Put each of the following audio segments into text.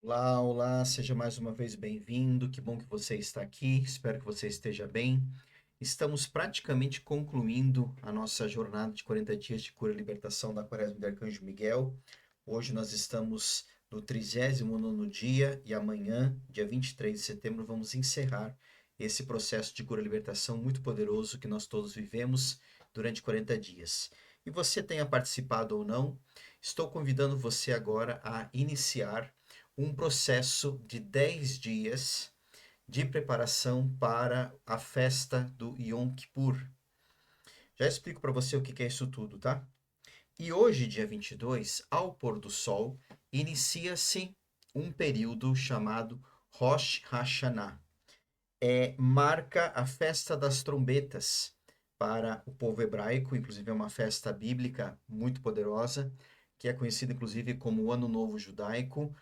Olá, olá, seja mais uma vez bem-vindo. Que bom que você está aqui. Espero que você esteja bem. Estamos praticamente concluindo a nossa jornada de 40 dias de cura e libertação da Quaresma do Arcanjo Miguel. Hoje nós estamos no 39º dia e amanhã, dia 23 de setembro, vamos encerrar esse processo de cura e libertação muito poderoso que nós todos vivemos durante 40 dias. E você tenha participado ou não, estou convidando você agora a iniciar um processo de 10 dias de preparação para a festa do Yom Kippur. Já explico para você o que é isso tudo, tá? E hoje, dia 22, ao pôr do sol, inicia-se um período chamado Rosh Hashanah. Marca a festa das trombetas para o povo hebraico, inclusive é uma festa bíblica muito poderosa, que é conhecida inclusive como o Ano Novo Judaico,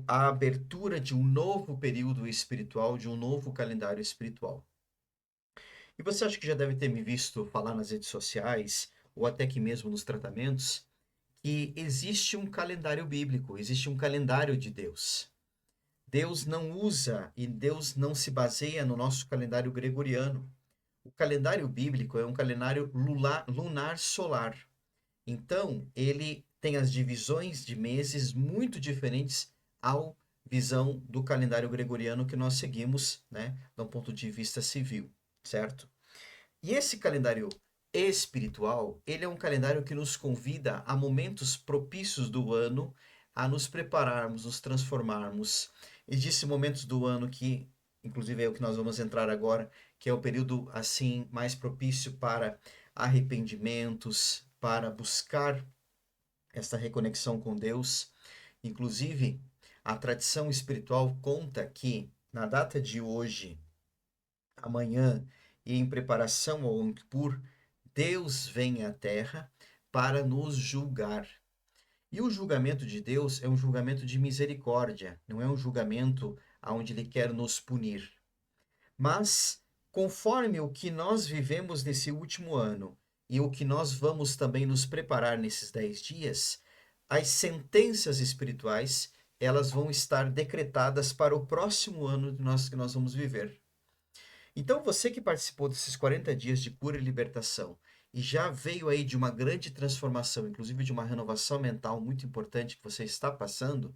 a abertura de um novo período espiritual, de um novo calendário espiritual. E você acha que já deve ter me visto falar nas redes sociais, ou até aqui mesmo nos tratamentos, que existe um calendário bíblico, existe um calendário de Deus. Deus não usa e Deus não se baseia no nosso calendário gregoriano. O calendário bíblico é um calendário lunar solar. Então, ele tem as divisões de meses muito diferentes ao visão do calendário gregoriano que nós seguimos, né, de um ponto de vista civil, certo? E esse calendário espiritual, ele é um calendário que nos convida a momentos propícios do ano a nos prepararmos, nos transformarmos. Existem momentos do ano que, inclusive é o que nós vamos entrar agora, que é o período assim mais propício para arrependimentos, para buscar essa reconexão com Deus. Inclusive, a tradição espiritual conta que na data de hoje, amanhã e em preparação ao Yom Kippur, Deus vem à Terra para nos julgar. E o julgamento de Deus é um julgamento de misericórdia, não é um julgamento onde Ele quer nos punir. Mas, conforme o que nós vivemos nesse último ano e o que nós vamos também nos preparar nesses 10 dias, as sentenças espirituais elas vão estar decretadas para o próximo ano que nós vamos viver. Então, você que participou desses 40 dias de cura e libertação e já veio aí de uma grande transformação, inclusive de uma renovação mental muito importante que você está passando,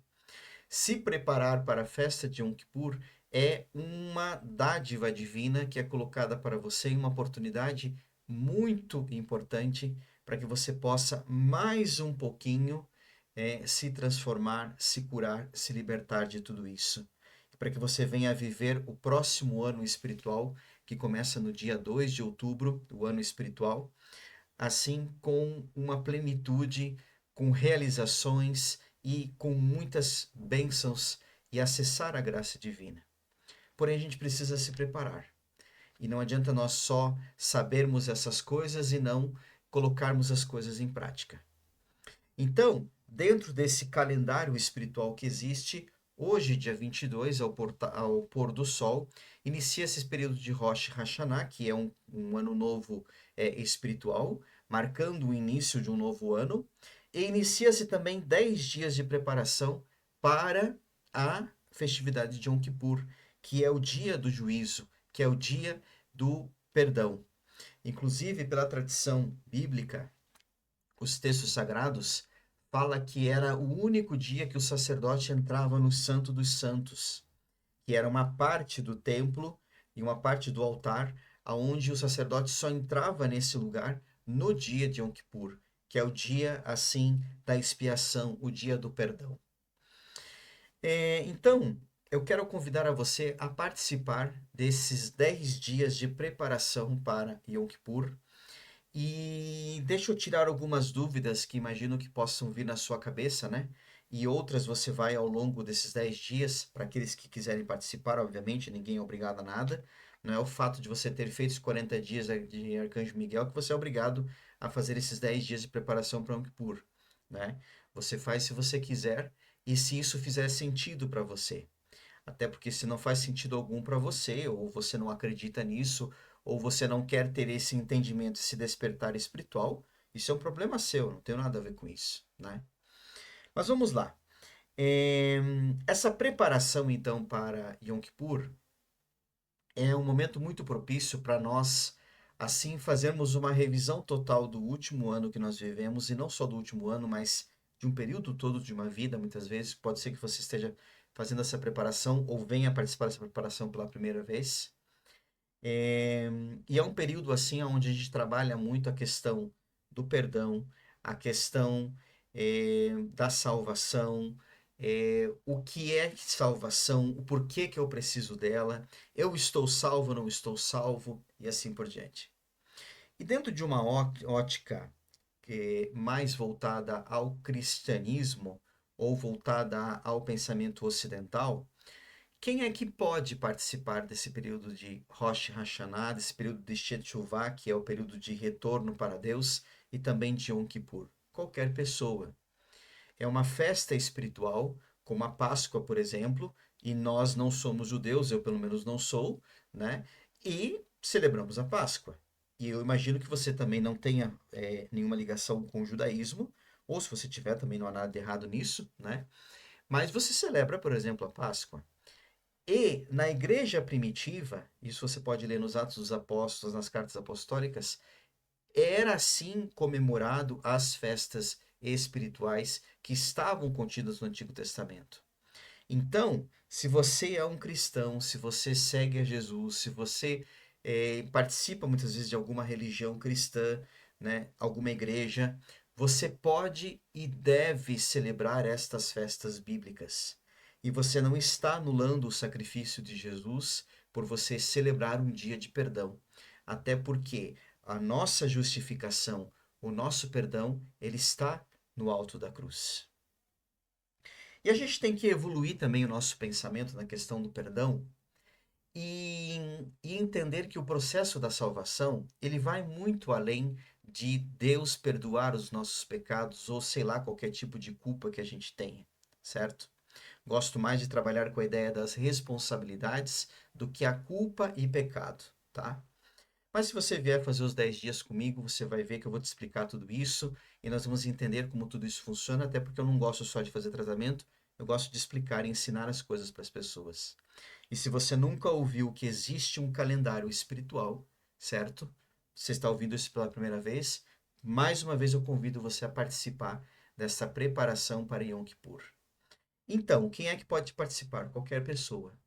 se preparar para a festa de Yom Kippur é uma dádiva divina que é colocada para você em uma oportunidade muito importante para que você possa mais um pouquinho se transformar, se curar, se libertar de tudo isso para que você venha a viver o próximo ano espiritual, que começa no dia 2 de outubro, o ano espiritual, assim com uma plenitude, com realizações e com muitas bênçãos e acessar a graça divina. Porém, a gente precisa se preparar. E não adianta nós só sabermos essas coisas e não colocarmos as coisas em prática. Então, dentro desse calendário espiritual que existe, hoje, dia 22, ao pôr do sol, inicia-se esse período de Rosh Hashanah, que é um ano novo espiritual, marcando o início de um novo ano, e inicia-se também 10 dias de preparação para a festividade de Yom Kippur, que é o dia do juízo, que é o dia do perdão. Inclusive, pela tradição bíblica, os textos sagrados fala que era o único dia que o sacerdote entrava no Santo dos Santos, que era uma parte do templo e uma parte do altar, aonde o sacerdote só entrava nesse lugar no dia de Yom Kippur, que é o dia assim da expiação, o dia do perdão. Então, eu quero convidar a você a participar desses 10 dias de preparação para Yom Kippur. E deixa eu tirar algumas dúvidas que imagino que possam vir na sua cabeça, né? E outras você vai ao longo desses 10 dias, para aqueles que quiserem participar, obviamente, ninguém é obrigado a nada. Não é o fato de você ter feito os 40 dias de Arcanjo Miguel que você é obrigado a fazer esses 10 dias de preparação para o Yom Kippur, né? Você faz se você quiser e se isso fizer sentido para você. Até porque se não faz sentido algum para você, ou você não acredita nisso, ou você não quer ter esse entendimento, esse despertar espiritual, isso é um problema seu, não tem nada a ver com isso, né? Mas vamos lá. Essa preparação, então, para Yom Kippur é um momento muito propício para nós, assim, fazermos uma revisão total do último ano que nós vivemos, e não só do último ano, mas de um período todo de uma vida, muitas vezes. Pode ser que você esteja fazendo essa preparação ou venha participar dessa preparação pela primeira vez. E é um período, assim, onde a gente trabalha muito a questão do perdão, a questão da salvação, o que é salvação, o porquê que eu preciso dela, eu estou salvo, não estou salvo, e assim por diante. E dentro de uma ótica mais voltada ao cristianismo, ou voltada ao pensamento ocidental, quem é que pode participar desse período de Rosh Hashanah, desse período de Shetuvah, que é o período de retorno para Deus, e também de Yom Kippur? Qualquer pessoa. É uma festa espiritual, como a Páscoa, por exemplo, e nós não somos judeus, eu pelo menos não sou, né? E celebramos a Páscoa. E eu imagino que você também não tenha nenhuma ligação com o judaísmo, ou se você tiver, também não há nada de errado nisso, né? Mas você celebra, por exemplo, a Páscoa. E na igreja primitiva, isso você pode ler nos Atos dos Apóstolos, nas cartas apostólicas, era assim comemorado as festas espirituais que estavam contidas no Antigo Testamento. Então, se você é um cristão, se você segue a Jesus, se você participa muitas vezes de alguma religião cristã, né, alguma igreja, você pode e deve celebrar estas festas bíblicas. E você não está anulando o sacrifício de Jesus por você celebrar um dia de perdão. Até porque a nossa justificação, o nosso perdão, ele está no alto da cruz. E a gente tem que evoluir também o nosso pensamento na questão do perdão e entender que o processo da salvação, ele vai muito além de Deus perdoar os nossos pecados ou sei lá qualquer tipo de culpa que a gente tenha, certo? Gosto mais de trabalhar com a ideia das responsabilidades do que a culpa e pecado, tá? Mas se você vier fazer os 10 dias comigo, você vai ver que eu vou te explicar tudo isso e nós vamos entender como tudo isso funciona, até porque eu não gosto só de fazer tratamento, eu gosto de explicar e ensinar as coisas para as pessoas. E se você nunca ouviu que existe um calendário espiritual, certo? Você está ouvindo isso pela primeira vez, mais uma vez eu convido você a participar dessa preparação para Yom Kippur. Então, quem é que pode participar? Qualquer pessoa.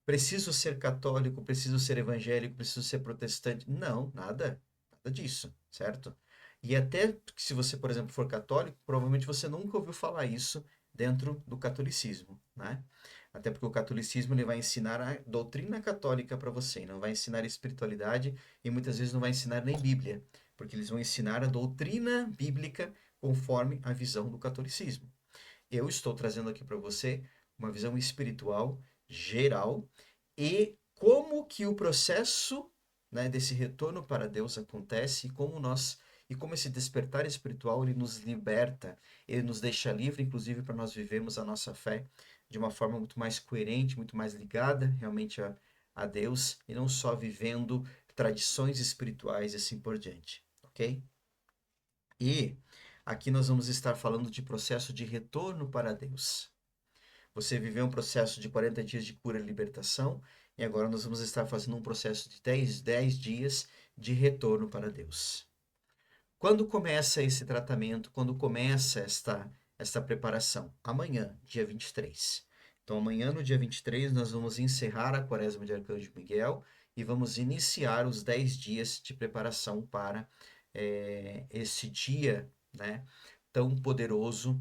Preciso ser católico, preciso ser evangélico, preciso ser protestante. Não, nada disso, certo? E até se você, por exemplo, for católico, provavelmente você nunca ouviu falar isso dentro do catolicismo, né? Até porque o catolicismo ele vai ensinar a doutrina católica para você, não vai ensinar espiritualidade e muitas vezes não vai ensinar nem Bíblia, porque eles vão ensinar a doutrina bíblica conforme a visão do catolicismo. Eu estou trazendo aqui para você uma visão espiritual geral e como que o processo, né, desse retorno para Deus acontece e como esse despertar espiritual ele nos liberta, ele nos deixa livre, inclusive para nós vivermos a nossa fé de uma forma muito mais coerente, muito mais ligada realmente a Deus e não só vivendo tradições espirituais e assim por diante, ok? E aqui nós vamos estar falando de processo de retorno para Deus. Você viveu um processo de 40 dias de cura e libertação, e agora nós vamos estar fazendo um processo de 10 dias de retorno para Deus. Quando começa esse tratamento? Quando começa esta preparação? Amanhã, dia 23. Então, amanhã, no dia 23, nós vamos encerrar a Quaresma de Arcanjo Miguel e vamos iniciar os 10 dias de preparação para esse dia, né, tão poderoso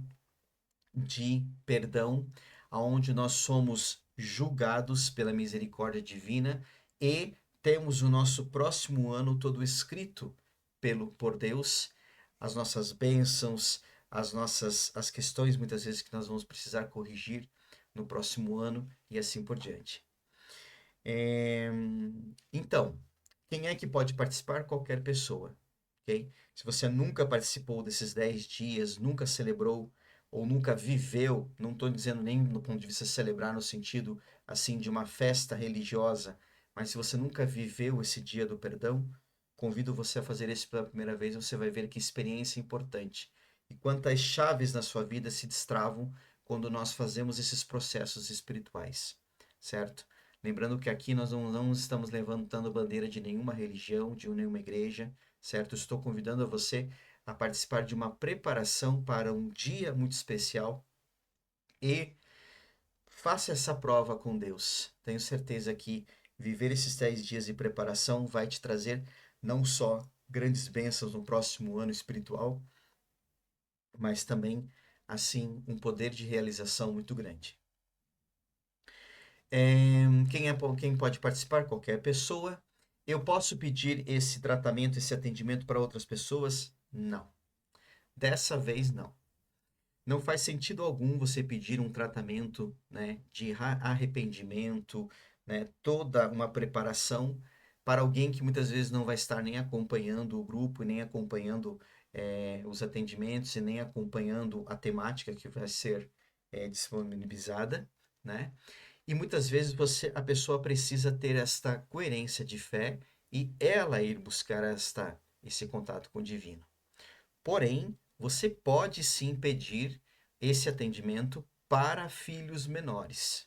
de perdão, aonde nós somos julgados pela misericórdia divina e temos o nosso próximo ano todo escrito por Deus, as nossas bênçãos, as questões muitas vezes que nós vamos precisar corrigir no próximo ano e assim por diante. É, Então, quem é que pode participar? Qualquer pessoa, ok? Se você nunca participou desses 10 dias, nunca celebrou ou nunca viveu, não estou dizendo nem do ponto de vista celebrar no sentido assim de uma festa religiosa, mas se você nunca viveu esse dia do perdão, convido você a fazer isso pela primeira vez, você vai ver que experiência importante e quantas chaves na sua vida se destravam quando nós fazemos esses processos espirituais, certo? Lembrando que aqui nós não estamos levantando bandeira de nenhuma religião, de nenhuma igreja, certo? Estou convidando a você a participar de uma preparação para um dia muito especial e faça essa prova com Deus. Tenho certeza que viver esses 10 dias de preparação vai te trazer não só grandes bênçãos no próximo ano espiritual, mas também, assim, um poder de realização muito grande. Quem pode participar? Qualquer pessoa. Eu posso pedir esse tratamento, esse atendimento para outras pessoas? Não. Dessa vez, não. Não faz sentido algum você pedir um tratamento, né, de arrependimento, né, toda uma preparação para alguém que muitas vezes não vai estar nem acompanhando o grupo, nem acompanhando os atendimentos, e nem acompanhando a temática que vai ser disponibilizada, né? E muitas vezes a pessoa precisa ter esta coerência de fé e ela ir buscar esse contato com o divino. Porém, você pode sim pedir esse atendimento para filhos menores.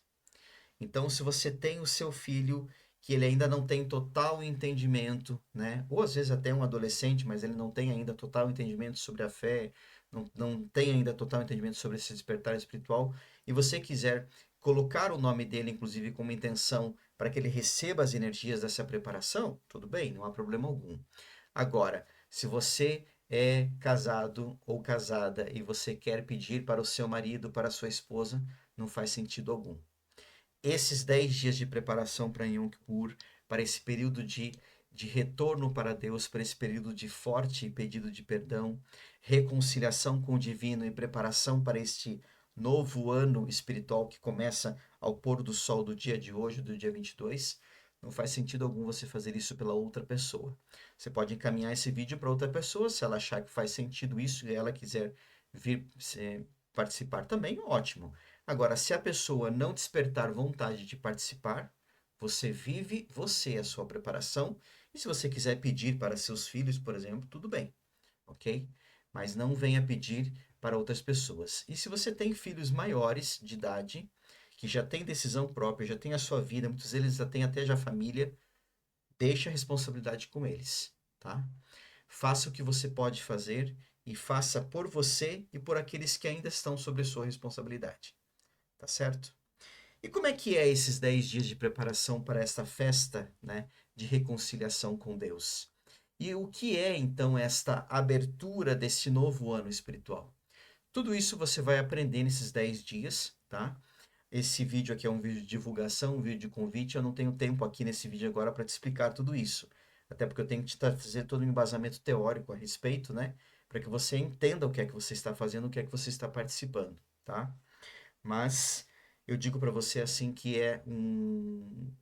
Então, se você tem o seu filho que ele ainda não tem total entendimento, né? Ou às vezes até um adolescente, mas ele não tem ainda total entendimento sobre a fé, não tem ainda total entendimento sobre esse despertar espiritual, e você quiser colocar o nome dele, inclusive, como intenção para que ele receba as energias dessa preparação, tudo bem, não há problema algum. Agora, se você é casado ou casada e você quer pedir para o seu marido, para a sua esposa, não faz sentido algum. Esses 10 dias de preparação para Yom Kippur, para esse período de retorno para Deus, para esse período de forte pedido de perdão, reconciliação com o divino e preparação para este novo ano espiritual que começa ao pôr do sol do dia de hoje, do dia 22, não faz sentido algum você fazer isso pela outra pessoa. Você pode encaminhar esse vídeo para outra pessoa, se ela achar que faz sentido isso e ela quiser vir participar também, ótimo. Agora, se a pessoa não despertar vontade de participar, você vive a sua preparação. E se você quiser pedir para seus filhos, por exemplo, tudo bem, ok? Mas não venha pedir para outras pessoas. E se você tem filhos maiores de idade, que já têm decisão própria, já têm a sua vida, muitos deles já têm até já família, deixe a responsabilidade com eles, tá? Faça o que você pode fazer e faça por você e por aqueles que ainda estão sob sua responsabilidade, tá certo? E como é que é esses 10 dias de preparação para esta festa, né, de reconciliação com Deus? E o que é então esta abertura desse novo ano espiritual? Tudo isso você vai aprender nesses 10 dias, tá? Esse vídeo aqui é um vídeo de divulgação, um vídeo de convite. Eu não tenho tempo aqui nesse vídeo agora para te explicar tudo isso. Até porque eu tenho que te fazer todo um embasamento teórico a respeito, né? Para que você entenda o que é que você está fazendo, o que é que você está participando, tá? Mas eu digo para você assim que é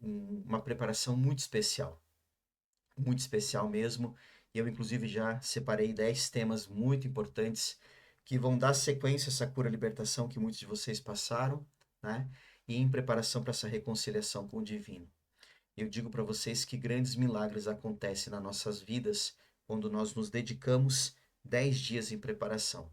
uma preparação muito especial mesmo. E eu, inclusive, já separei 10 temas muito importantes que vão dar sequência a essa cura libertação que muitos de vocês passaram, né? E em preparação para essa reconciliação com o divino. Eu digo para vocês que grandes milagres acontecem nas nossas vidas quando nós nos dedicamos 10 dias em preparação.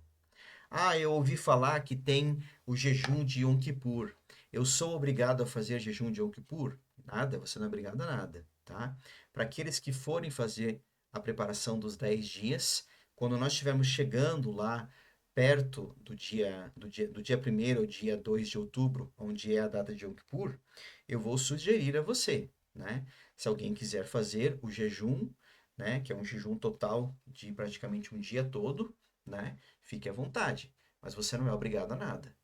Ah, eu ouvi falar que tem o jejum de Yom Kippur. Eu sou obrigado a fazer jejum de Yom Kippur? Nada, você não é obrigado a nada, tá? Para aqueles que forem fazer a preparação dos 10 dias, quando nós estivermos chegando lá perto do dia 1º ao dia 2 de outubro, onde é a data de Yom Kippur, eu vou sugerir a você, né? Se alguém quiser fazer o jejum, né, que é um jejum total de praticamente um dia todo, né? Fique à vontade, mas você não é obrigado a nada.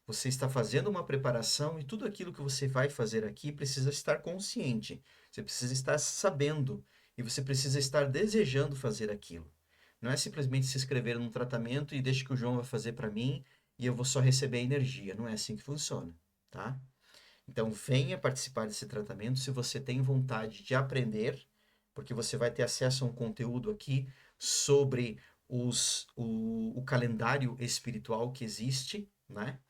Você está fazendo uma preparação e tudo aquilo que você vai fazer aqui precisa estar consciente. Você precisa estar sabendo e você precisa estar desejando fazer aquilo. Não é simplesmente se inscrever num tratamento e deixa que o João vai fazer para mim e eu vou só receber energia. Não é assim que funciona, tá? Então venha participar desse tratamento se você tem vontade de aprender, porque você vai ter acesso a um conteúdo aqui sobre o calendário espiritual que existe, né?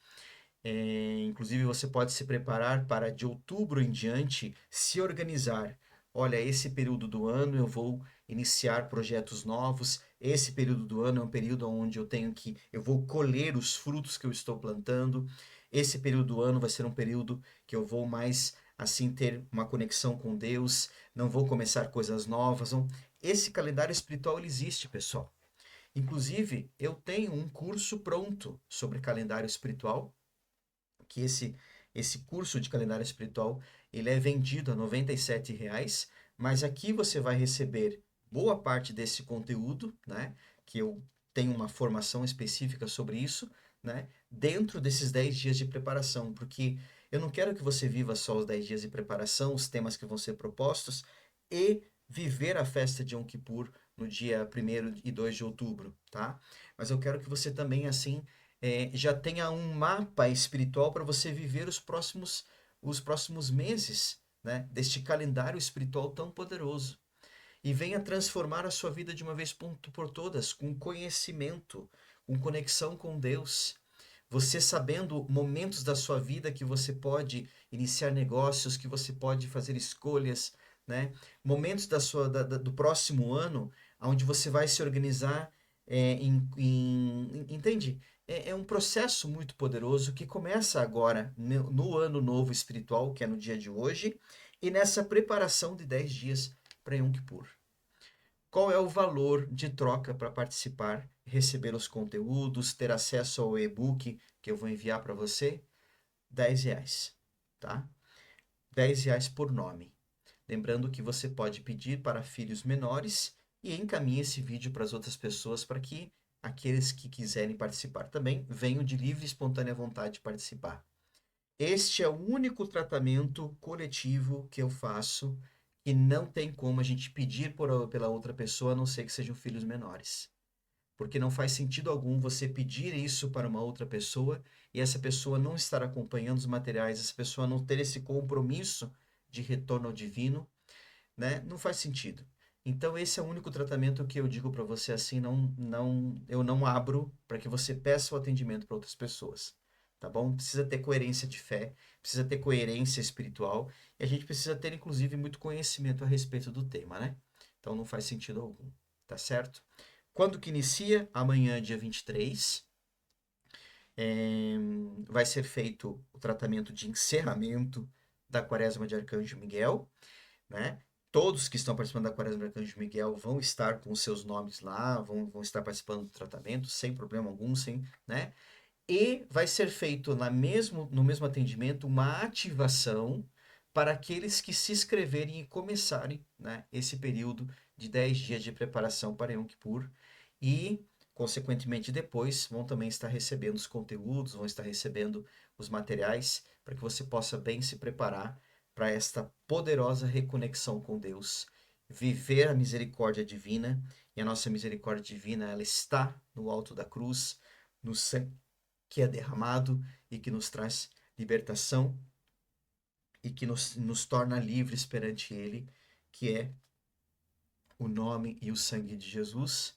Inclusive, você pode se preparar para de outubro em diante se organizar. Olha, esse período do ano eu vou iniciar projetos novos, Esse período do ano é um período onde eu vou colher os frutos que eu estou plantando. Esse período do ano vai ser um período que eu vou mais assim ter uma conexão com Deus, não vou começar coisas novas. Esse calendário espiritual ele existe, pessoal. Inclusive, eu tenho um curso pronto sobre calendário espiritual, que esse curso de calendário espiritual, ele é vendido a R$ 97, mas aqui você vai receber boa parte desse conteúdo, né, que eu tenho uma formação específica sobre isso, né, dentro desses 10 dias de preparação, porque eu não quero que você viva só os 10 dias de preparação, os temas que vão ser propostos, e viver a festa de Yom Kippur no dia 1º e 2 de outubro, tá? Mas eu quero que você também, assim, já tenha um mapa espiritual para você viver os próximos meses, né, deste calendário espiritual tão poderoso. E venha transformar a sua vida de uma vez por todas, com conhecimento, com conexão com Deus. Você sabendo momentos da sua vida que você pode iniciar negócios, que você pode fazer escolhas, né? Momentos do próximo ano, onde você vai se organizar entende? É um processo muito poderoso que começa agora no ano novo espiritual, que é no dia de hoje, e nessa preparação de 10 dias para Yom Kippur. Qual é o valor de troca para participar, receber os conteúdos, ter acesso ao e-book que eu vou enviar para você? R$ 10, tá? R$ 10 por nome. Lembrando que você pode pedir para filhos menores e encaminhe esse vídeo para as outras pessoas para que aqueles que quiserem participar também venham de livre e espontânea vontade de participar. Este é o único tratamento coletivo que eu faço e não tem como a gente pedir pela outra pessoa, a não ser que sejam filhos menores. Porque não faz sentido algum você pedir isso para uma outra pessoa e essa pessoa não estar acompanhando os materiais, essa pessoa não ter esse compromisso de retorno ao divino, né? Não faz sentido. Então esse é o único tratamento que eu digo para você assim, eu não abro para que você peça o atendimento para outras pessoas, tá bom? Precisa ter coerência de fé, precisa ter coerência espiritual e a gente precisa ter inclusive muito conhecimento a respeito do tema, né? Então não faz sentido algum, tá certo? Quando que inicia? Amanhã, dia 23, vai ser feito o tratamento de encerramento da Quaresma de Arcanjo Miguel, né? Todos que estão participando da Quaresma do Arcanjo Miguel vão estar com os seus nomes lá, vão estar participando do tratamento, sem problema algum, né? E vai ser feito no mesmo atendimento uma ativação para aqueles que se inscreverem e começarem, né, esse período de 10 dias de preparação para Yom Kippur e, consequentemente, depois vão também estar recebendo os conteúdos, vão estar recebendo os materiais para que você possa bem se preparar para esta poderosa reconexão com Deus, viver a misericórdia divina, e a nossa misericórdia divina, ela está no alto da cruz, no sangue que é derramado e que nos traz libertação e que nos torna livres perante Ele, que é o nome e o sangue de Jesus.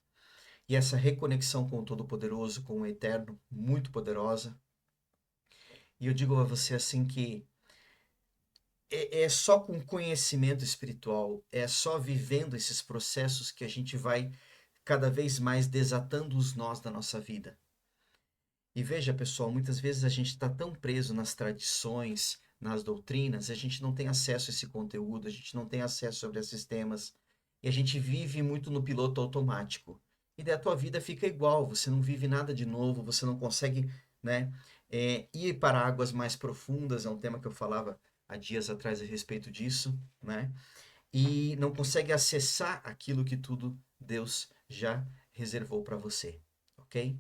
E essa reconexão com o Todo-Poderoso, com o Eterno, muito poderosa. E eu digo a você assim que é só com conhecimento espiritual, é só vivendo esses processos que a gente vai cada vez mais desatando os nós da nossa vida. E veja, pessoal, muitas vezes a gente está tão preso nas tradições, nas doutrinas, a gente não tem acesso a esse conteúdo, a gente não tem acesso sobre esses temas, e a gente vive muito no piloto automático. E daí a tua vida fica igual, você não vive nada de novo, você não consegue, né, ir para águas mais profundas, é um tema que eu falava há dias atrás a respeito disso, né? E não consegue acessar aquilo que tudo Deus já reservou para você, ok?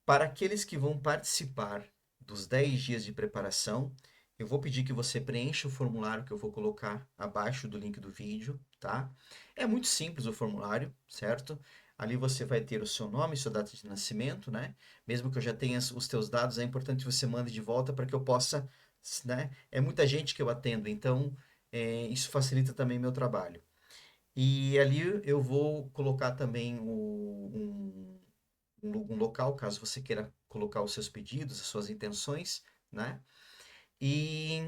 Para aqueles que vão participar dos 10 dias de preparação, eu vou pedir que você preencha o formulário que eu vou colocar abaixo do link do vídeo, tá? É muito simples o formulário, certo? Ali você vai ter o seu nome, sua data de nascimento, né? Mesmo que eu já tenha os teus dados, é importante que você mande de volta para que eu possa, né? É muita gente que eu atendo, então isso facilita também meu trabalho. E ali eu vou colocar também um local, caso você queira colocar os seus pedidos, as suas intenções, né? E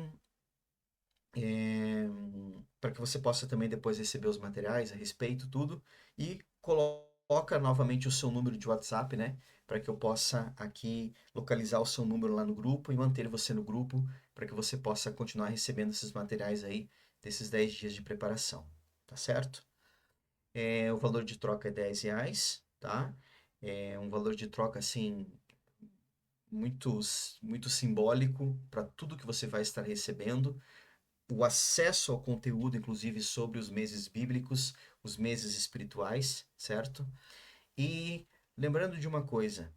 para que você possa também depois receber os materiais a respeito, tudo, e coloque Coloca novamente o seu número de WhatsApp, né? Para que eu possa aqui localizar o seu número lá no grupo e manter você no grupo, para que você possa continuar recebendo esses materiais aí, desses 10 dias de preparação, tá certo? O valor de troca é R$ 10, tá? É um valor de troca, assim, muito, muito simbólico para tudo que você vai estar recebendo. O acesso ao conteúdo, inclusive, sobre os meses bíblicos, os meses espirituais, certo? E lembrando de uma coisa,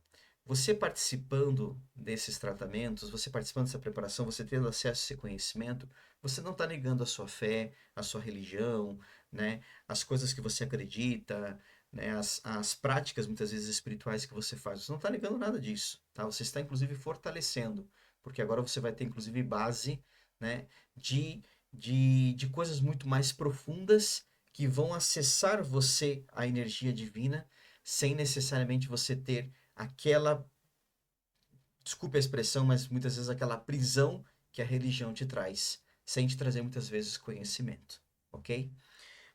você participando desses tratamentos, você participando dessa preparação, você tendo acesso a esse conhecimento, você não está negando a sua fé, a sua religião, né? As coisas que você acredita, né? As práticas muitas vezes espirituais que você faz. Você não está negando nada disso, tá? Você está inclusive fortalecendo, porque agora você vai ter inclusive base, né? De, de coisas muito mais profundas que vão acessar você a energia divina sem necessariamente você ter aquela, desculpe a expressão, mas muitas vezes aquela prisão que a religião te traz, sem te trazer muitas vezes conhecimento, ok?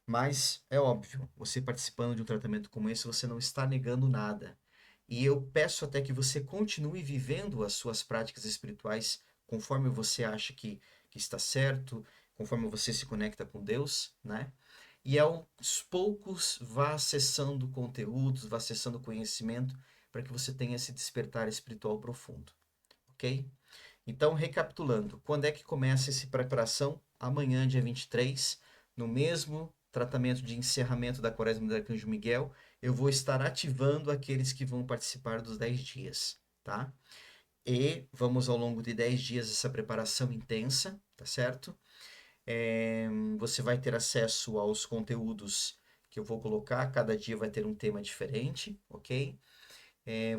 Mas é óbvio, você participando de um tratamento como esse, você não está negando nada. E eu peço até que você continue vivendo as suas práticas espirituais conforme você acha que está certo, conforme você se conecta com Deus, né? E aos poucos vá acessando conteúdos, vá acessando conhecimento para que você tenha esse despertar espiritual profundo, ok? Então, recapitulando, quando é que começa essa preparação? Amanhã, dia 23, no mesmo tratamento de encerramento da Quaresma do Arcanjo Miguel, eu vou estar ativando aqueles que vão participar dos 10 dias, tá? E vamos ao longo de 10 dias essa preparação intensa, tá certo? Você vai ter acesso aos conteúdos que eu vou colocar, cada dia vai ter um tema diferente, ok?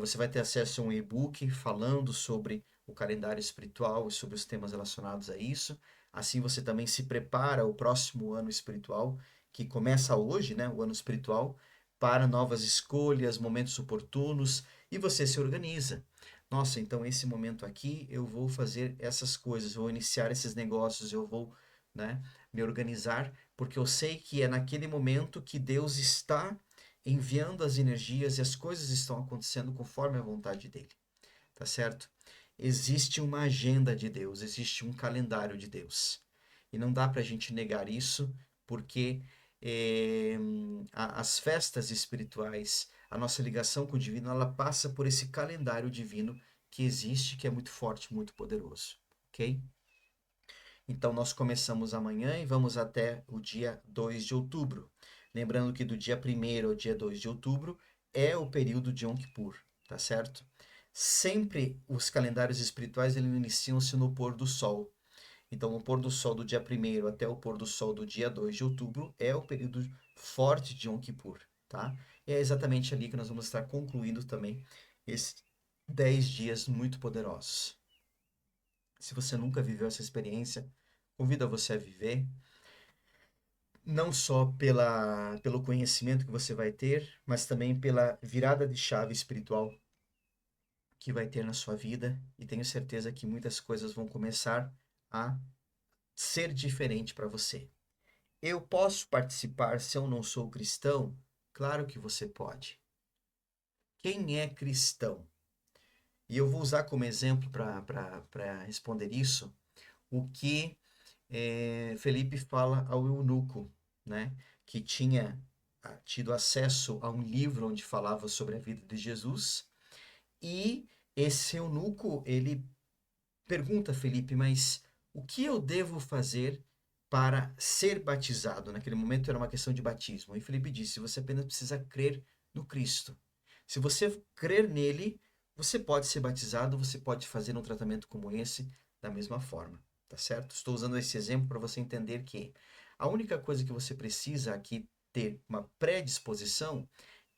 Você vai ter acesso a um e-book falando sobre o calendário espiritual e sobre os temas relacionados a isso. Assim você também se prepara o próximo ano espiritual, que começa hoje, né, o ano espiritual, para novas escolhas, momentos oportunos, e você se organiza. Nossa, então esse momento aqui eu vou fazer essas coisas, vou iniciar esses negócios, eu vou, né, me organizar, porque eu sei que é naquele momento que Deus está enviando as energias e as coisas estão acontecendo conforme a vontade dele, tá certo? Existe uma agenda de Deus, existe um calendário de Deus. E não dá para a gente negar isso, porque eh, as festas espirituais, a nossa ligação com o divino, ela passa por esse calendário divino que existe, que é muito forte, muito poderoso, ok? Então, nós começamos amanhã e vamos até o dia 2 de outubro. Lembrando que do dia 1º ao dia 2 de outubro é o período de Yom Kippur, tá certo? Sempre os calendários espirituais eles iniciam-se no pôr do sol. Então, no pôr do sol do dia 1º até o pôr do sol do dia 2 de outubro é o período forte de Yom Kippur, tá? E é exatamente ali que nós vamos estar concluindo também esses 10 dias muito poderosos. Se você nunca viveu essa experiência, convido você a viver, não só pelo conhecimento que você vai ter, mas também pela virada de chave espiritual que vai ter na sua vida. E tenho certeza que muitas coisas vão começar a ser diferente para você. Eu posso participar se eu não sou cristão? Claro que você pode. Quem é cristão? E eu vou usar como exemplo para responder isso o que Felipe fala ao eunuco, né, que tinha tido acesso a um livro onde falava sobre a vida de Jesus, e esse eunuco, ele pergunta a Felipe, mas o que eu devo fazer para ser batizado? Naquele momento era uma questão de batismo. E Felipe disse, você apenas precisa crer no Cristo. Se você crer nele, você pode ser batizado, você pode fazer um tratamento como esse da mesma forma, tá certo? Estou usando esse exemplo para você entender que a única coisa que você precisa aqui ter uma predisposição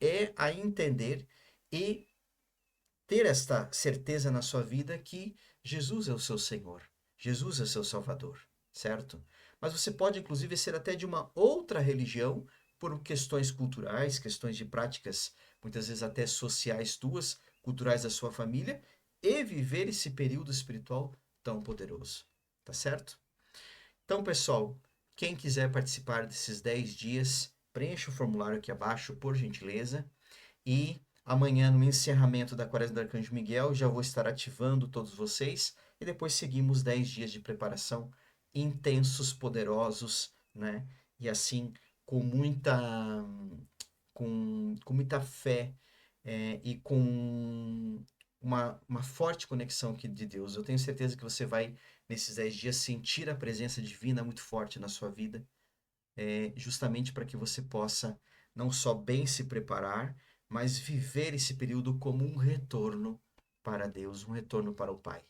é a entender e ter esta certeza na sua vida que Jesus é o seu Senhor, Jesus é o seu Salvador, certo? Mas você pode, inclusive, ser até de uma outra religião por questões culturais, questões de práticas, muitas vezes até sociais tuas, culturais da sua família, e viver esse período espiritual tão poderoso, tá certo? Então, pessoal, quem quiser participar desses 10 dias, preencha o formulário aqui abaixo, por gentileza. E amanhã, no encerramento da Quaresma do Arcanjo Miguel, já vou estar ativando todos vocês. E depois seguimos 10 dias de preparação intensos, poderosos, né? E assim, com muita, com muita fé e com uma forte conexão de Deus. Eu tenho certeza que você vai, nesses 10 dias, sentir a presença divina muito forte na sua vida, justamente para que você possa não só bem se preparar, mas viver esse período como um retorno para Deus, um retorno para o Pai.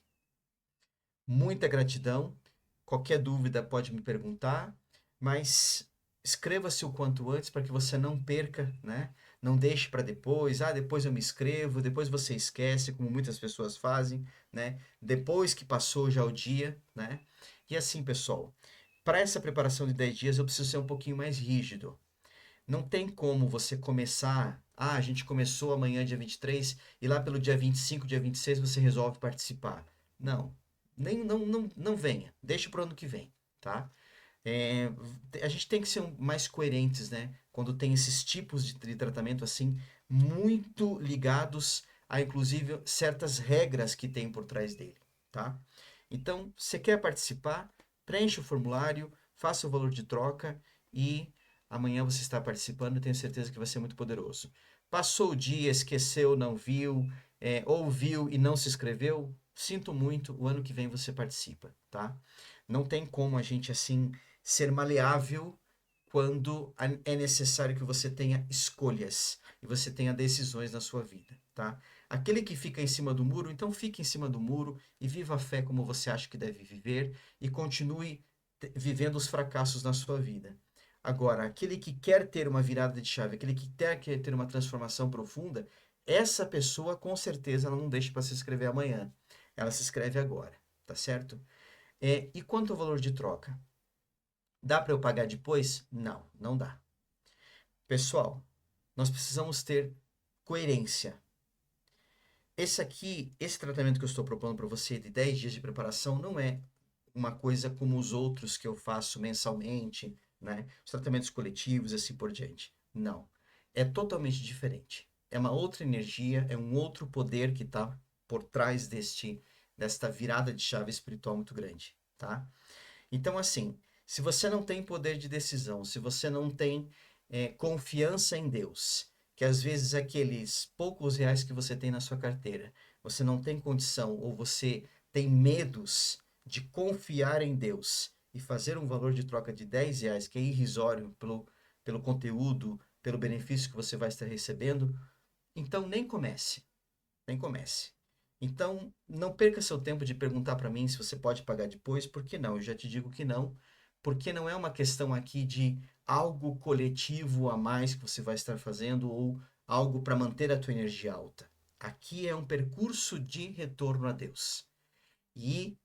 Muita gratidão. Qualquer dúvida pode me perguntar, mas inscreva-se o quanto antes para que você não perca, né? Não deixe para depois. Ah, depois eu me inscrevo, depois você esquece, como muitas pessoas fazem, né? Depois que passou já o dia, né? E assim, pessoal, para essa preparação de 10 dias eu preciso ser um pouquinho mais rígido. Não tem como você começar. Ah, a gente começou amanhã, dia 23, e lá pelo dia 25, dia 26, você resolve participar. Não. Não venha. Deixa para o ano que vem, tá? É, a gente tem que ser mais coerentes, né? Quando tem esses tipos de tratamento assim, muito ligados a, inclusive, certas regras que tem por trás dele, tá? Então, você quer participar? Preencha o formulário, faça o valor de troca e amanhã você está participando. Eu tenho certeza que vai ser muito poderoso. Passou o dia, esqueceu, não viu, ouviu e não se inscreveu? Sinto muito, o ano que vem você participa, tá? Não tem como a gente assim ser maleável quando é necessário que você tenha escolhas e você tenha decisões na sua vida, tá? Aquele que fica em cima do muro, então fique em cima do muro e viva a fé como você acha que deve viver e continue vivendo os fracassos na sua vida. Agora, aquele que quer ter uma virada de chave, aquele que quer ter uma transformação profunda, essa pessoa com certeza ela não deixa para se inscrever amanhã. Ela se inscreve agora, tá certo? E quanto ao valor de troca? Dá para eu pagar depois? Não, não dá. Pessoal, nós precisamos ter coerência. Esse tratamento que eu estou propondo para você de 10 dias de preparação não é uma coisa como os outros que eu faço mensalmente, né? Os tratamentos coletivos e assim por diante. Não. É totalmente diferente. É uma outra energia, é um outro poder que está por trás desta virada de chave espiritual muito grande, tá? Então, assim, se você não tem poder de decisão, se você não tem confiança em Deus, que às vezes aqueles poucos reais que você tem na sua carteira, você não tem condição ou você tem medos de confiar em Deus e fazer um valor de troca de 10 reais, que é irrisório pelo conteúdo, pelo benefício que você vai estar recebendo, então nem comece. Nem comece. Então, não perca seu tempo de perguntar para mim se você pode pagar depois, por que não? Eu já te digo que não, porque não é uma questão aqui de algo coletivo a mais que você vai estar fazendo ou algo para manter a tua energia alta. Aqui é um percurso de retorno a Deus. E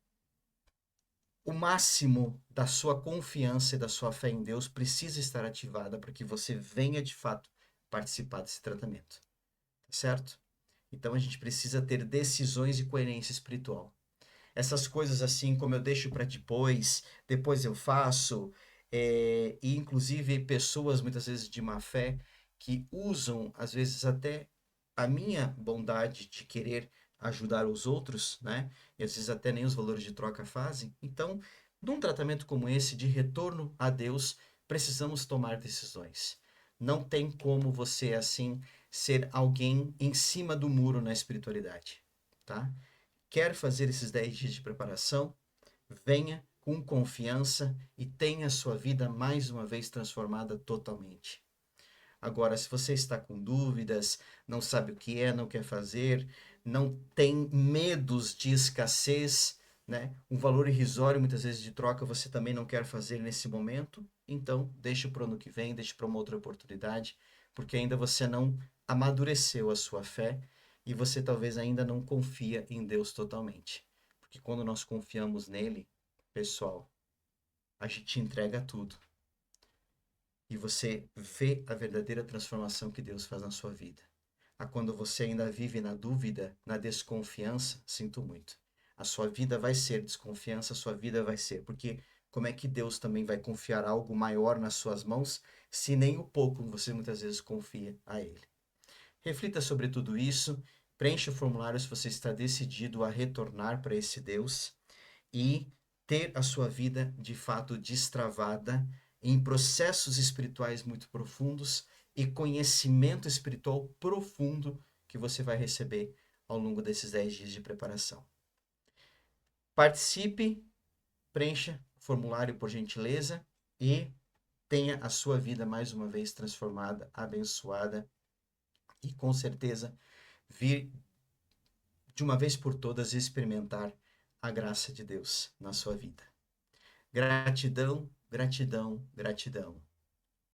o máximo da sua confiança e da sua fé em Deus precisa estar ativada para que você venha de fato participar desse tratamento. Tá certo? Então a gente precisa ter decisões e coerência espiritual. Essas coisas assim, como eu deixo para depois, depois eu faço, e inclusive pessoas muitas vezes de má fé que usam, às vezes até a minha bondade de querer ajudar os outros, né? E às vezes até nem os valores de troca fazem. Então, num tratamento como esse de retorno a Deus, precisamos tomar decisões. Não tem como você assim ser alguém em cima do muro na espiritualidade, tá? Quer fazer esses 10 dias de preparação? Venha com confiança e tenha a sua vida mais uma vez transformada totalmente. Agora, se você está com dúvidas, não sabe o que é, não quer fazer, não tem medos de escassez, né? Um valor irrisório muitas vezes de troca você também não quer fazer nesse momento, então deixe para o ano que vem, deixe para uma outra oportunidade, porque ainda você não amadureceu a sua fé e você talvez ainda não confia em Deus totalmente. Porque quando nós confiamos nele, pessoal, a gente entrega tudo e você vê a verdadeira transformação que Deus faz na sua vida. A quando você ainda vive na dúvida, na desconfiança, sinto muito. A sua vida vai ser desconfiança, a sua vida vai ser, porque como é que Deus também vai confiar algo maior nas suas mãos, se nem o pouco você muitas vezes confia a Ele? Reflita sobre tudo isso, preencha o formulário se você está decidido a retornar para esse Deus e ter a sua vida de fato destravada em processos espirituais muito profundos e conhecimento espiritual profundo que você vai receber ao longo desses 10 dias de preparação. Participe, preencha o formulário por gentileza e tenha a sua vida mais uma vez transformada, abençoada e com certeza vir de uma vez por todas experimentar a graça de Deus na sua vida. Gratidão, gratidão, gratidão.